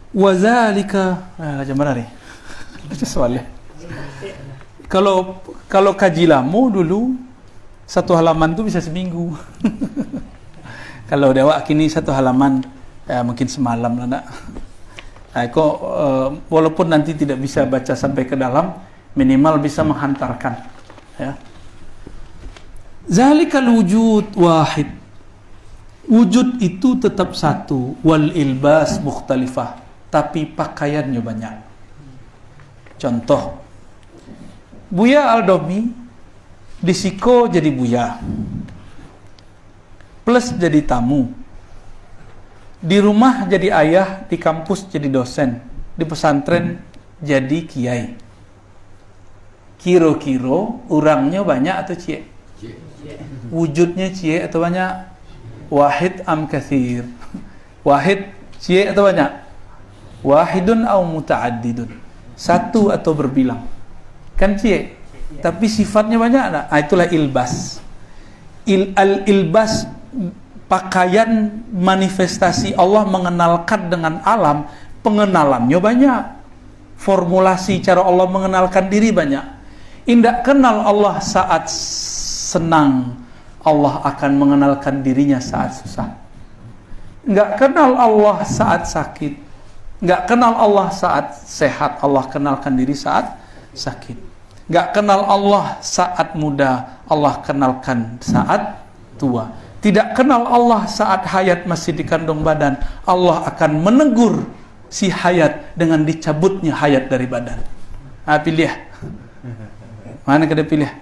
Wazalika macam mana nih? Baca soalnya. Kalau kaji lamu dulu satu halaman tuh bisa seminggu. Kalau dewa kini satu halaman mungkin semalam lah nak. Walaupun nanti tidak bisa baca sampai ke dalam, minimal bisa menghantarkan. Ya. Zalikal wujud wahid. Wujud itu tetap satu. Wal ilbas mukhtalifah. Tapi pakaiannya banyak. Contoh, Buya Aldomi di Siko jadi Buya, plus jadi tamu, di rumah jadi ayah, di kampus jadi dosen, di pesantren jadi kiai. Kiro-kiro orangnya banyak atau cie? Wujudnya cie atau banyak? Wahid am katsir? Wahid cie atau banyak? Wahidun au muta'addidun? Satu atau berbilang? Kan cie, tapi sifatnya banyak tak? Itulah ilbas. Ilbas, pakaian manifestasi Allah mengenalkan dengan alam, pengenalannya banyak. Formulasi cara Allah mengenalkan diri banyak. Indak kenal Allah saat senang, Allah akan mengenalkan dirinya saat susah. Enggak kenal Allah saat sakit. Enggak kenal Allah saat sehat, Allah kenalkan diri saat sakit. Enggak kenal Allah saat muda, Allah kenalkan saat tua. Tidak kenal Allah saat hayat masih di kandung badan, Allah akan menegur si hayat dengan dicabutnya hayat dari badan. Pilih. Mana kita pilih?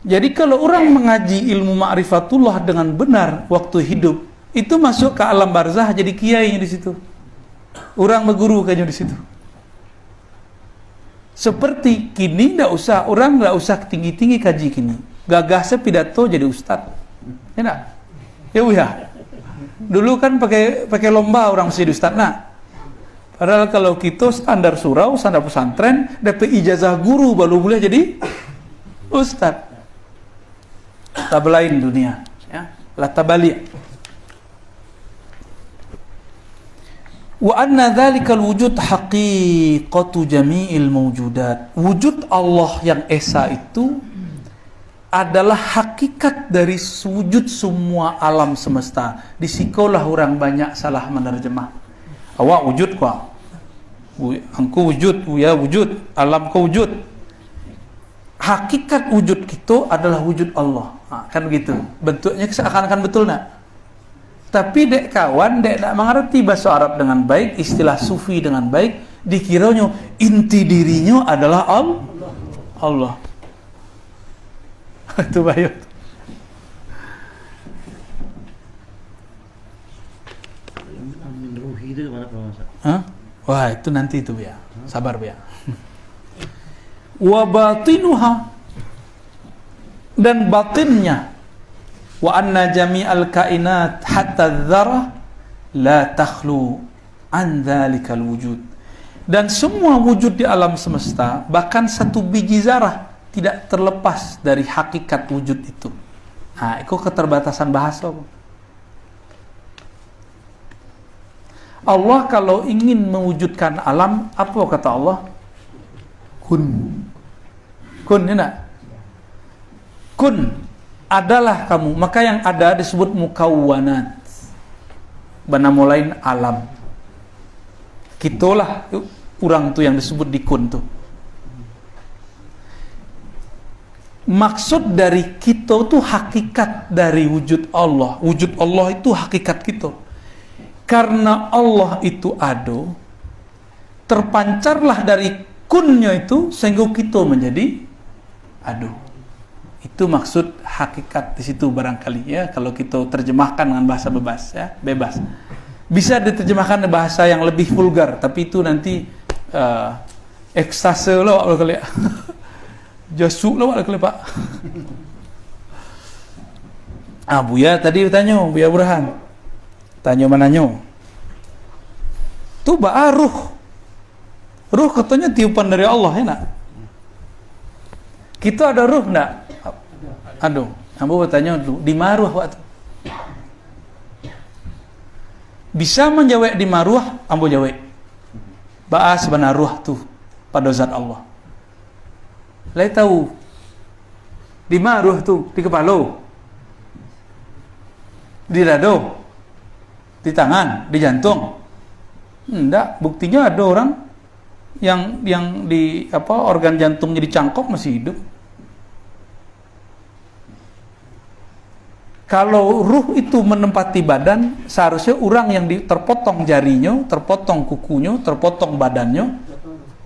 Jadi kalau orang mengaji ilmu ma'rifatullah dengan benar waktu hidup, itu masuk ke alam barzah jadi kiai di situ. Orang berguru kayaknya di situ. Seperti kini orang nggak usah tinggi-tinggi kaji kini. Gagahnya pidato jadi ustad. Ya enggak? Ya. Dulu kan pakai lomba orang mesti jadi ustad. Nah, padahal kalau kita standar surau, standar pesantren, dapat ijazah guru baru boleh jadi ustad. Tabelain dunia, ya. La tabali'. Wa anna dzalikal wujud haqiqatu jami'il mawjudat. Wujud Allah yang esa itu adalah hakikat dari wujud semua alam semesta. Disikolah orang banyak salah menerjemah. Awak wujud kau. Angku wujud, ya wujud, alam kau wujud. Hakikat wujud kita adalah wujud Allah. Kan begitu. Bentuknya seakan-akan betul nak? Tapi dek kawan, dek nak mengerti bahasa Arab dengan baik, istilah sufi dengan baik, dikiranya inti dirinya adalah Allah. Itu bayut. Ruhi itu mana Pak? Wah, itu nanti itu ya. Sabar ya. Wa batinuha, dan batinnya, wa anna jami'al kainat hatta dzarah la takhlu an dzalikal wujud. Dan semua wujud di alam semesta, bahkan satu biji zarah tidak terlepas dari hakikat wujud itu. Itu keterbatasan bahasa. Allah kalau ingin mewujudkan alam, apa kata Allah? Kun. Kun, ya. Kun, adalah kamu. Maka yang ada disebut mukawwanat. Bernama lain alam. Kitolah orang tu yang disebut di kun tu. Maksud dari kita tu hakikat dari wujud Allah. Wujud Allah itu hakikat kita. Karena Allah itu ada, terpancarlah dari kunnya itu sehingga kita menjadi ada. Itu maksud hakikat di situ barangkali ya, kalau kita terjemahkan dengan bahasa bebas ya, bebas. Bisa diterjemahkan bahasa yang lebih vulgar, tapi itu nanti ekstase lah kali ya. Jasuk lah kali Pak. Buya tadi tanya, Buya Burhan. Tanya mananya? Tu ruh. Ruh katanya tiupan dari Allah ya nak? Kita ada ruh nak? Aduh, ambo bertanya dulu, di mana ruh waktu? bisa menjawab di maruah ambo jawab baas benar ruh tu pada zat Allah lai tahu di maruah tu di kepala di dado di tangan di jantung enggak buktinya ada orang yang di organ jantungnya dicangkok masih hidup. Kalau ruh itu menempati badan, seharusnya orang yang terpotong jarinya, terpotong kukunya, terpotong badannya,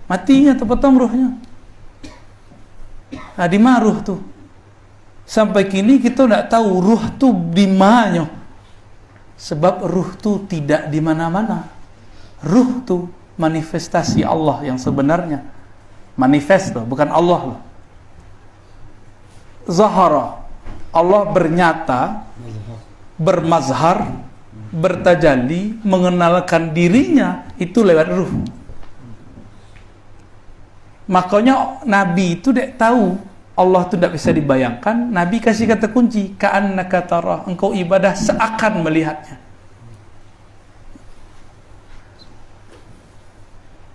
matinya terpotong ruhnya. Nah, di mana ruh tuh? Sampai kini kita tidak tahu ruh tuh di mana. Sebab ruh tuh tidak di mana-mana. Ruh tuh manifestasi Allah yang sebenarnya. Manifest loh, bukan Allah loh. Zahara, Allah bernyata, bermazhar, bertajalli, mengenalkan dirinya itu lewat ruh. Makanya Nabi itu tidak tahu Allah itu tidak bisa dibayangkan. Nabi kasih kata kunci, ka'annaka tarah, engkau ibadah seakan melihatnya.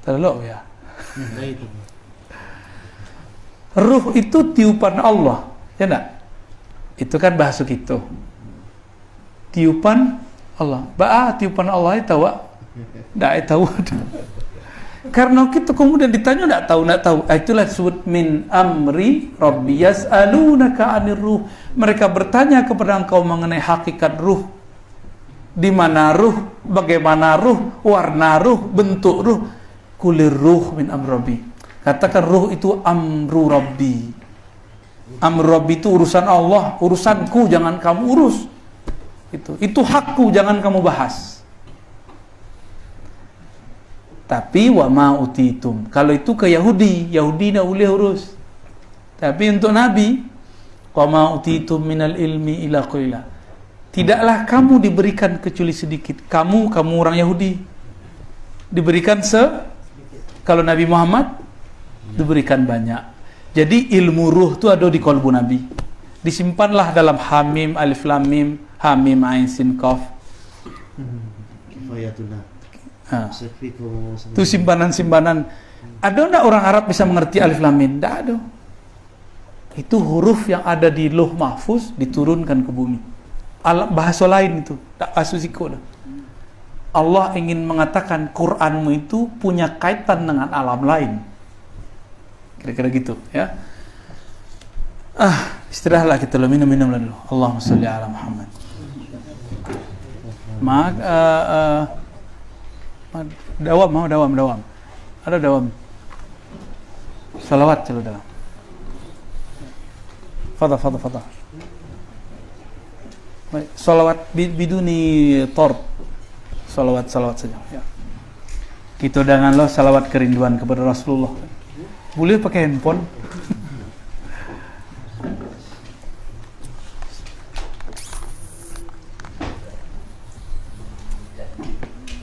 Terlalu ya. Ruh itu tiupan Allah, ya enggak? Itu kan bahasa kita. Tiupan Allah. Tiupan Allah itu tahu? Enggak tahu. Karena kita kemudian ditanya enggak tahu. Itulah disebut min amri rabbi yas'alunaka 'anir ruh. Mereka bertanya kepada engkau mengenai hakikat ruh. Di mana ruh? Bagaimana ruh? Warna ruh, bentuk ruh. Kulir ruh min amri rabbi. Katakan ruh itu amru rabbi. Amru rabbi itu urusan Allah, urusanku jangan kamu urus. Itu hakku jangan kamu bahas. Tapi wa ma utitum. Kalau itu ke Yahudi tidak boleh urus. Tapi untuk Nabi, wa ma utitum minal ilmi ila qalila. Tidaklah kamu diberikan kecuali sedikit. Kamu orang Yahudi diberikan kalau Nabi Muhammad diberikan banyak. Jadi ilmu ruh itu ada di kalbu Nabi. Disimpanlah dalam Hamim, Alif Lam Mim, Hamim, Ain, Sin, Qaf. Itu simpanan-simpanan. Ada enggak orang Arab bisa mengerti Alif Lam Mim? Enggak ada. Itu huruf yang ada di Lauh Mahfuz diturunkan ke bumi. Bahasa lain itu, tak bahasa siko dah. Allah ingin mengatakan Qur'anmu itu punya kaitan dengan alam lain. Kira-kira gitu ya. Istirahatlah kita dulu, minum dulu. Allahumma sholli ala Muhammad. Dawam. Ada dawam. Salawat dulu dalam. Fadal. Baik, salawat biduni torb. Salawat saja ya. Kita denganlah salawat kerinduan kepada Rasulullah. Boleh pakai handphone.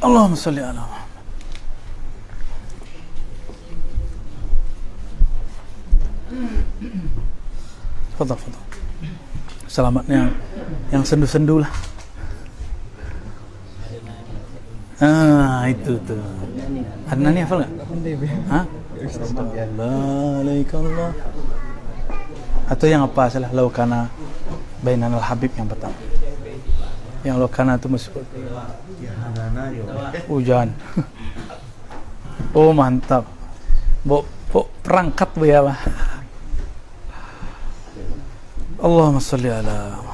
Allahumma sholli ala Muhammad. Fadal. Selamatnya yang sendu-sendu lah. Itu tuh. Adnani hafal enggak? Hah? Alaikallah. Atau yang apa salah laukana bainanal habib yang pertama. Yang laukana itu masuk. Hujan. Oh mantap. Bo perangkat bu ya lah. Allahumma sholli ala Muhammad.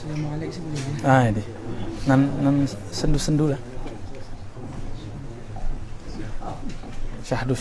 Assalamualaikum sebelumnya. Ini. Nan sendu-sendu lah. Syahdu.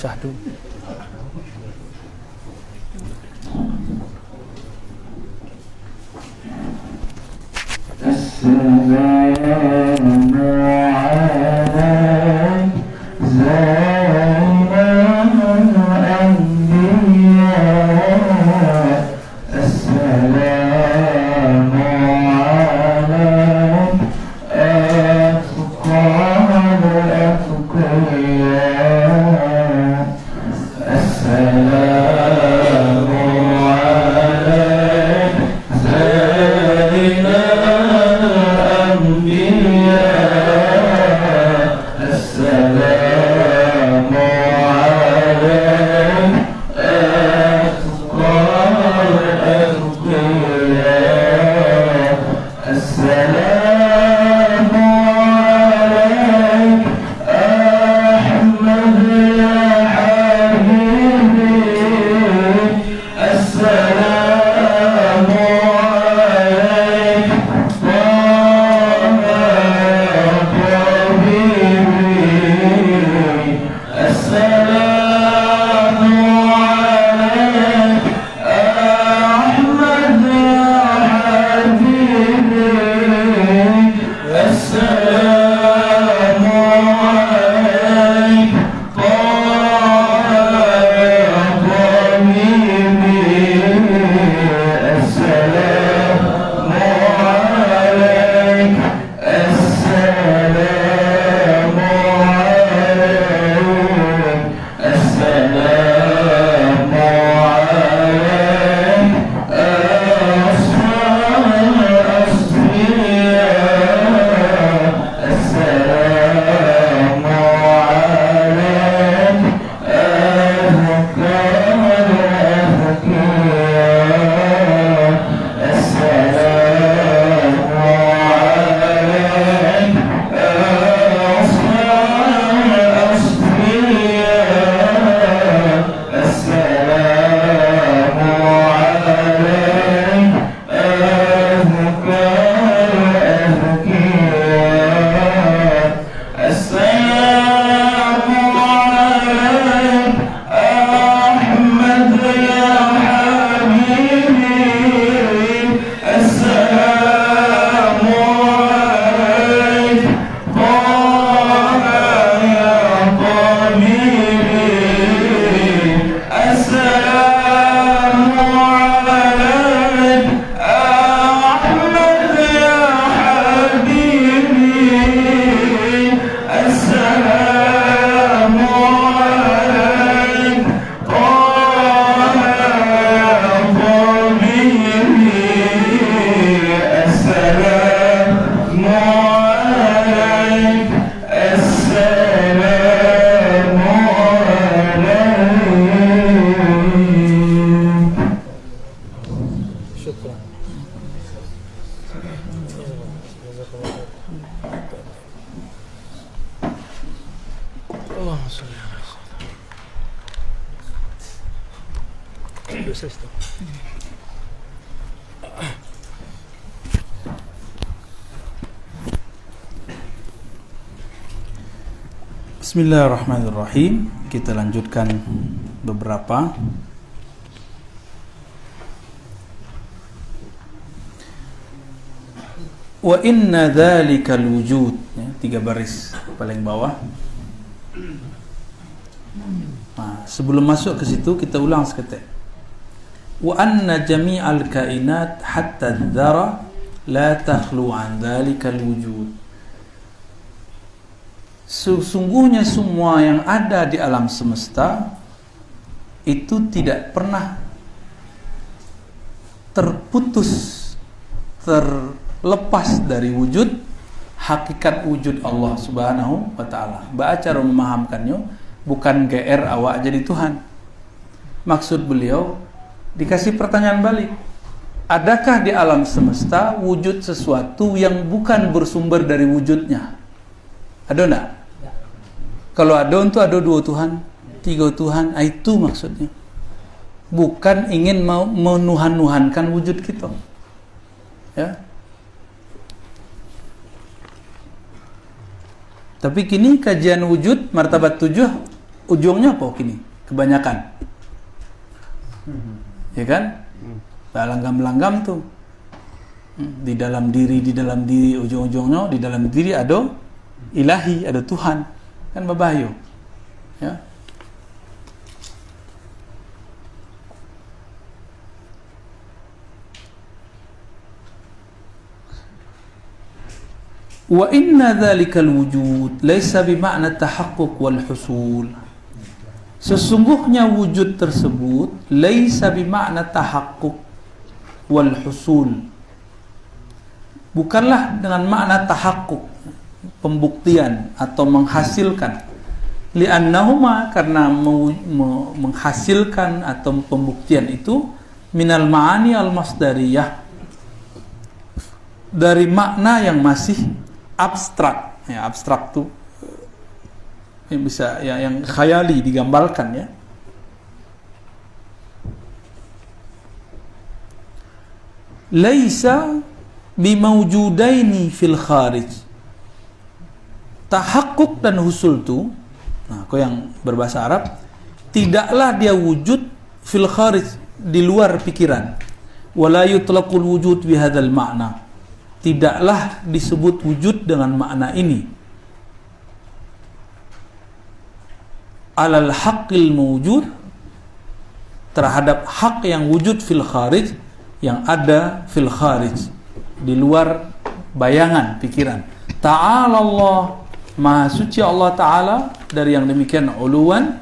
Bismillahirrahmanirrahim. Kita lanjutkan beberapa. Wa inna dzalikal wujud, ya, 3 baris paling bawah. Nah, sebelum masuk ke situ kita ulang seketik. Wa anna jami'al kainat hatta dzara la takhlu an dzalikal wujud. Sesungguhnya semua yang ada di alam semesta itu tidak pernah terputus, terlepas dari wujud, hakikat wujud Allah Subhanahu wa ta'ala. Cara memahamkannya bukan GR awak jadi Tuhan. Maksud beliau dikasih pertanyaan balik. Adakah di alam semesta wujud sesuatu yang bukan bersumber dari wujudnya? Ada enggak? Kalau ada untuk ada 2 Tuhan, 3 Tuhan, itu maksudnya. Bukan ingin mau menuhan-nuhankan wujud kita. Ya. Tapi kini kajian wujud martabat 7 ujungnya apa kini? Kebanyakan. Ya kan? Langgam-langgam tuh. Di dalam diri ujung-ujungnya di dalam diri ada ilahi, ada Tuhan. Kan berbahaya. Ya. Wa inna dhalikal wujud laisa bima'na tahaqquq wal husul. Sesungguhnya wujud tersebut laisa bima'na tahaqquq wal husul. Bukanlah dengan makna tahaqquq, pembuktian atau menghasilkan. Li'annahuma, karena menghasilkan atau pembuktian itu minal ma'ani al-masdariyah, dari makna yang masih abstrak. Ya, abstrak tuh yang bisa yang khayali, digambarkan ya. Laisa bimawjudaini fil kharij. Tahakkuk dan husul tu, nah, kau yang berbahasa Arab, tidaklah dia wujud fil kharij, di luar pikiran. Wala yutlaqul wujud bihadzal ma'na. Tidaklah disebut wujud dengan makna ini. Alal haqqil mawjud, terhadap hak yang wujud fil kharij, yang ada fil kharij, di luar bayangan pikiran. Ta'ala Allah, Maha suci Allah Ta'ala dari yang demikian uluwan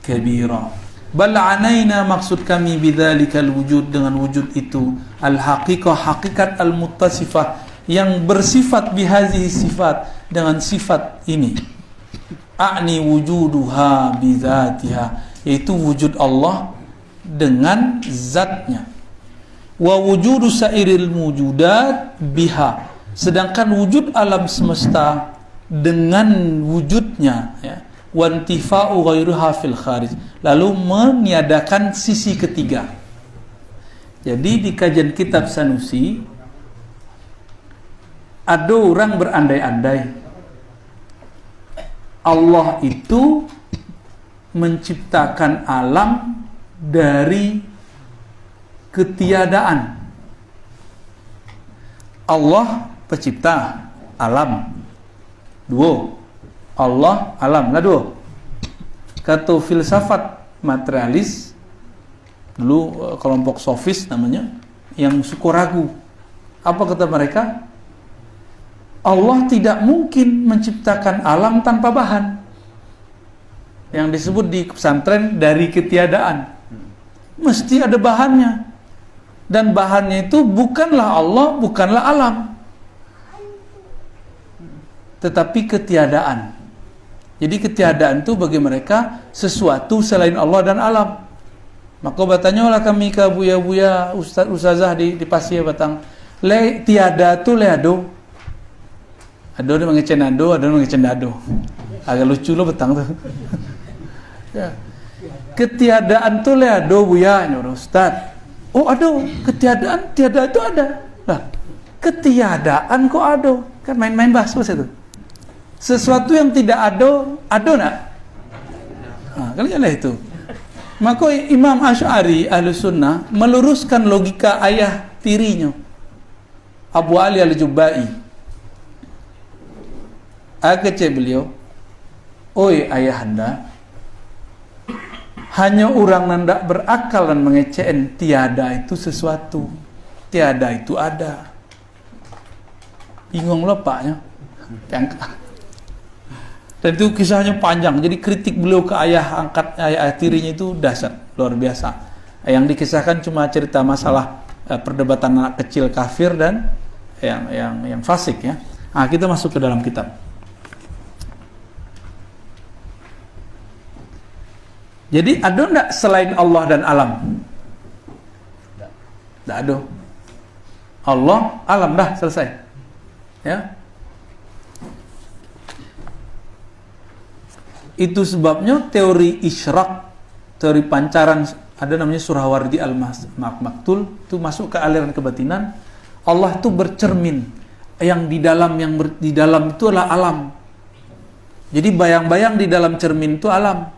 kabira. Bal anaina, maksud kami bidzalikal wujud, dengan wujud itu al-haqiqah, hakikat al-muttasifah, yang bersifat bihazihi sifat, dengan sifat ini. A'ni wujuduha bidzatiha, yaitu wujud Allah dengan zatnya. Wa wujudu sairil wujudat biha, sedangkan wujud alam semesta dengan wujudnya, ya. Wantifa'u ghairuha fil kharij, lalu meniadakan sisi ketiga. Jadi di kajian kitab Sanusi ada orang berandai-andai Allah itu menciptakan alam dari ketiadaan. Allah pencipta alam. Dua. Allah, alam, lah dua. Kata filsafat materialis dulu, kelompok sofis namanya, yang suka ragu. Apa kata mereka? Allah tidak mungkin menciptakan alam tanpa bahan. Yang disebut di pesantren dari ketiadaan. Mesti ada bahannya. Dan bahannya itu bukanlah Allah, bukanlah alam, tetapi ketiadaan. Jadi ketiadaan itu bagi mereka sesuatu selain Allah dan alam. Maka bertanyalah kami ke buya-buya, ustazah di Pasir Batang, le tiada tu le ado. Ado dia mengecen ado, ado mengecen dado. Agak lucu loh Batang tu. Ya. Ketiadaan tu le ado buya, nyuruh ustaz. Oh ado, ketiadaan, tiada itu ada. Lah, ketiadaan kok ado? Kan main-main bahasa itu. Sesuatu yang tidak ada nak? Kalian lah itu. Maka Imam Asy'ari Ahlu Sunnah meluruskan logika ayah tirinya, Abu Ali Al-Jubba'i. Kata beliau, oi ayahanda, hanya orang nandak berakal dan mengecewakan tiada itu sesuatu, tiada itu ada. Bingung loh paknya. Dan itu kisahnya panjang. Jadi kritik beliau ke ayah angkat, ayah tirinya itu dahsyat, luar biasa. Yang dikisahkan cuma cerita masalah perdebatan anak kecil kafir dan yang fasik ya. Nah, kita masuk ke dalam kitab. Jadi ada enggak selain Allah dan alam? Enggak ada. Allah, alam, dah selesai. Ya. Itu sebabnya teori isyraq, teori pancaran, ada namanya Surawardi Al-Maktul, itu masuk ke aliran kebatinan. Allah itu bercermin, yang di dalam itu adalah alam. Jadi bayang-bayang di dalam cermin itu alam.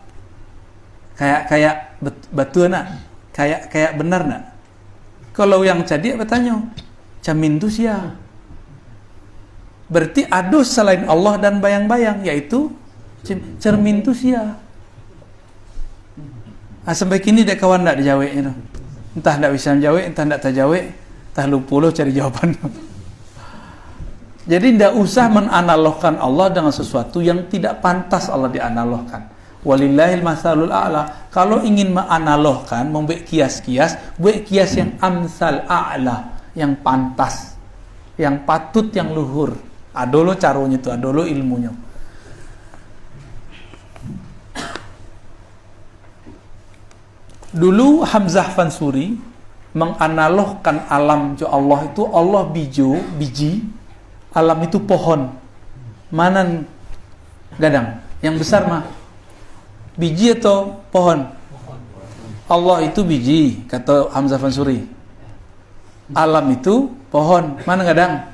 Kayak batu nak. Kayak benar nak. Kalau yang jadi bertanya, cermin itu sia. Berarti ada selain Allah dan bayang-bayang, yaitu cermin itu sia. Sampai kini dek kawan tak dijawab itu. Entah tak bisa menjawab, entah tak terjawab, entah lupa lo cari jawaban. Jadi tidak usah menanalogkan Allah dengan sesuatu yang tidak pantas Allah dianalogkan. Walillahil masalul a'la. Kalau ingin menanalogkan, membuat kias-kias, buat kias yang amsal a'la, yang pantas, yang patut, yang luhur. Adolo caranya itu, adolo ilmunya. Dulu Hamzah Fansuri menganalogkan alam jo Allah itu Allah biji, alam itu pohon. Manan gadang, yang besar mah biji atau pohon? Allah itu biji, kata Hamzah Fansuri. Alam itu pohon. Mana gadang?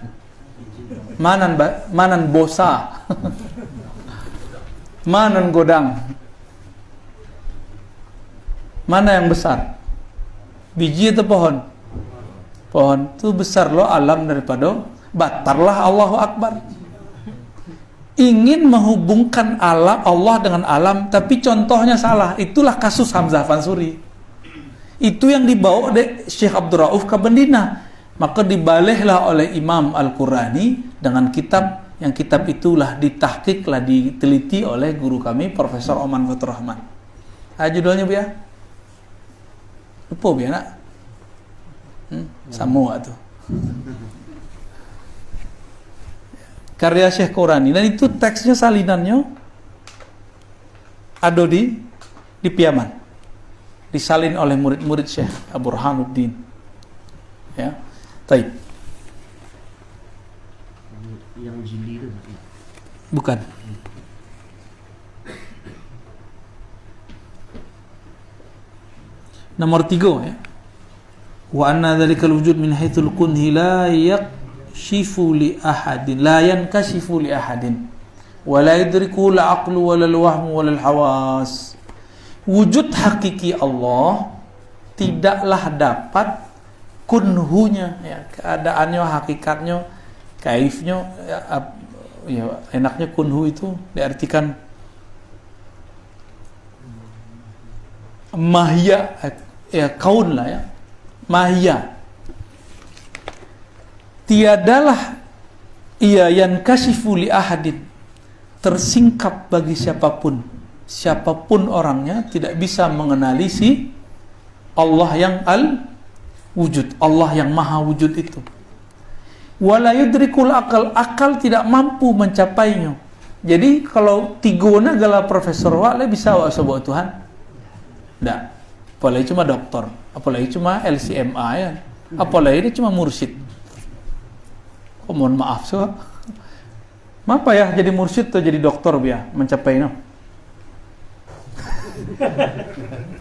Manan bosa. Manan godang. Mana yang besar? Biji atau pohon? Pohon itu besar loh alam daripada batarlah Allahu Akbar. Ingin menghubungkan Allah dengan alam, tapi contohnya salah. Itulah kasus Hamzah Fansuri. Itu yang dibawa oleh Syekh Abdul Rauf ke Bendina. Maka dibalihlah oleh Imam Al-Qurani dengan kitab, yang kitab itulah ditahqiq, lah diteliti oleh guru kami Profesor Oman Fatur Rahman. Judulnya biar lupa biar nak sama tu karya Syekh Qurani, dan itu teksnya salinannya ada di Piyaman, disalin oleh murid-murid Syekh Abu Burhanuddin. Ya, taib. Yang jili itu bukan. Nomor 3 ya. Wa anna dzalikal wujud min haitsul kunhi la yakshifu li ahadin, la yankashifu li ahadin, wa la yudriku la aqlu wa la wahmu wa la hawas. Wujud hakiki Allah tidaklah dapat kunhunya, ya, keadaannya, hakikatnya, kaifnya, ya enaknya kunhu itu diartikan mahya, ya kaun lah ya, mahya. Tiadalah ia yang kasyifu li ahadin, tersingkap bagi siapapun orangnya tidak bisa mengenali si Allah yang al-wujud, Allah yang maha wujud itu. Wala yudrikul akal tidak mampu mencapainya. Jadi kalau tigona gala profesor wala bisa wa sebuah Tuhan. Tidak, apalagi cuma doktor, apalagi cuma LCMA ya, apalagi dia cuma mursyid. Oh, mohon maaf so, apa ya jadi mursyid atau jadi doktor biar mencapai no?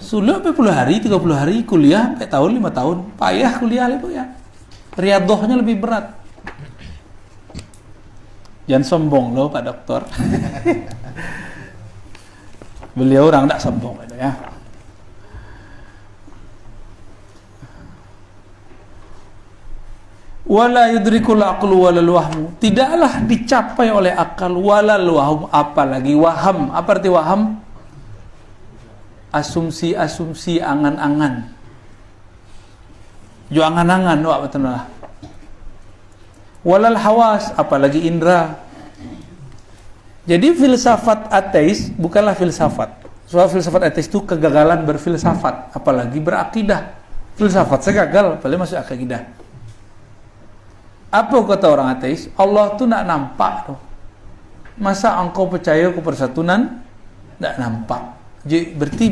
Sudah 40 hari, 30 hari kuliah, 4 tahun, 5 tahun, payah kuliah itu ya. Riadohnya lebih berat. Jangan sombong loh Pak Doktor. Beliau orang tidak sombong itu ya. Wala yudrikul aqlu walal wahmu, tidaklah dicapai oleh akal, walal wahmu, apalagi waham. Apa arti waham? Asumsi-asumsi, angan-angan. Jo angan-angan wak betul lah. Walal hawas, apalagi indra. Jadi filsafat ateis bukanlah filsafat. Soal filsafat ateis itu kegagalan berfilsafat, apalagi berakidah. Filsafat saya gagal, apalagi masuk akidah. Apa kata orang ateis? Allah tu nak nampak tu. Masa engkau percaya kepada satu nan? Tak nampak. Jadi, berarti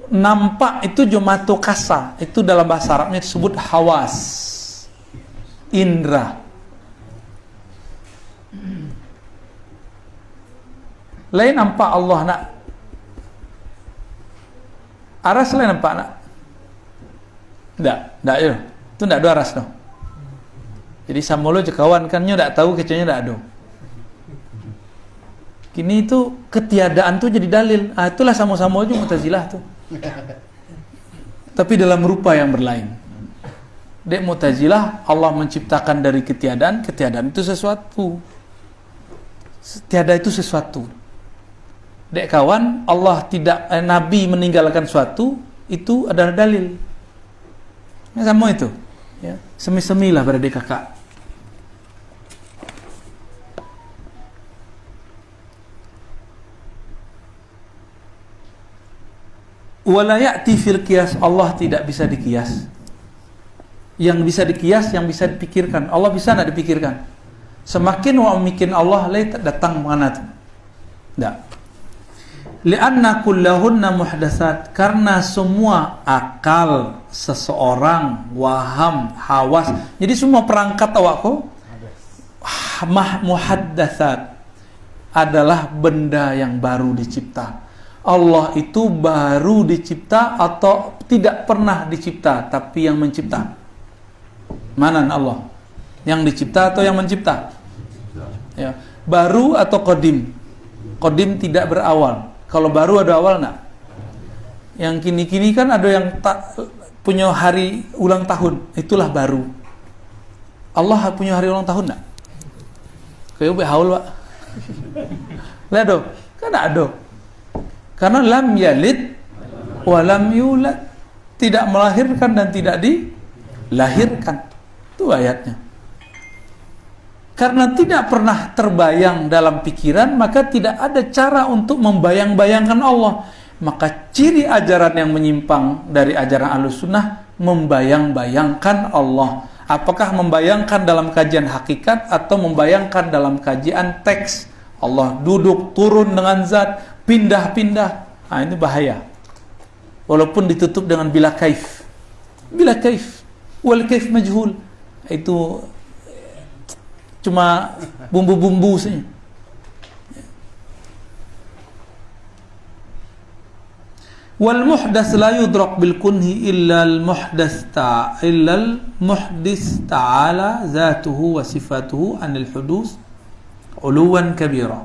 nampak itu jumato kasa. Itu dalam bahasa Arabnya disebut hawas, indra. Lain nampak Allah nak. Aras lain nampak nak. Tak ya. Itu tak ada aras tu. Jadi sama lo je kawan kan nyo tak tahu kecuali tak ada. Kini itu ketiadaan tuh jadi dalil. Itulah sama-sama aja Mu'tazilah tuh. Tapi dalam rupa yang berlain. Dek Mu'tazilah, Allah menciptakan dari ketiadaan itu sesuatu. Tiada itu sesuatu. Dek kawan, Allah tidak Nabi meninggalkan suatu, itu adalah dalil. Ya, sama itu. Ya, semi-semi lah pada dek kakak. Wala ya'ti fil qiyas, Allah tidak bisa dikias. Yang bisa dikias, yang bisa dipikirkan. Allah bisa enggak dipikirkan? Semakin wa mikin Allah datang mana tuh? Enggak. Li'anna kullahunna muhdatsat, karena semua akal seseorang, waham, hawas. Jadi semua perangkat awakku muhaddatsat adalah benda yang baru dicipta. Allah itu baru dicipta atau tidak pernah dicipta, tapi yang mencipta. Mana Allah? Yang dicipta atau yang mencipta? Ya. Baru atau qadim? Qadim tidak berawal. Kalau baru ada awal enggak? Yang kini-kini kan ada yang punya hari ulang tahun, itulah baru. Allah punya hari ulang tahun enggak? Kayak haul, Pak. Lihat dong, kan ada. Karena lam yalid wa lam yulad, tidak melahirkan dan tidak dilahirkan. Itu ayatnya. Karena tidak pernah terbayang dalam pikiran, maka tidak ada cara untuk membayang-bayangkan Allah. Maka ciri ajaran yang menyimpang dari ajaran Ahlussunnah membayang-bayangkan Allah. Apakah membayangkan dalam kajian hakikat atau membayangkan dalam kajian teks? Allah duduk, turun dengan zat, pindah-pindah. Nah, ini bahaya. Walaupun ditutup dengan bila kaif. Bila kaif. Wal kaif majhul. Itu cuma bumbu-bumbu saja. Wal muhdats la yudrak bil kunhi illa al muhdats ta'ala zatuhu wa sifatuhu anil hudus uluwan kabira.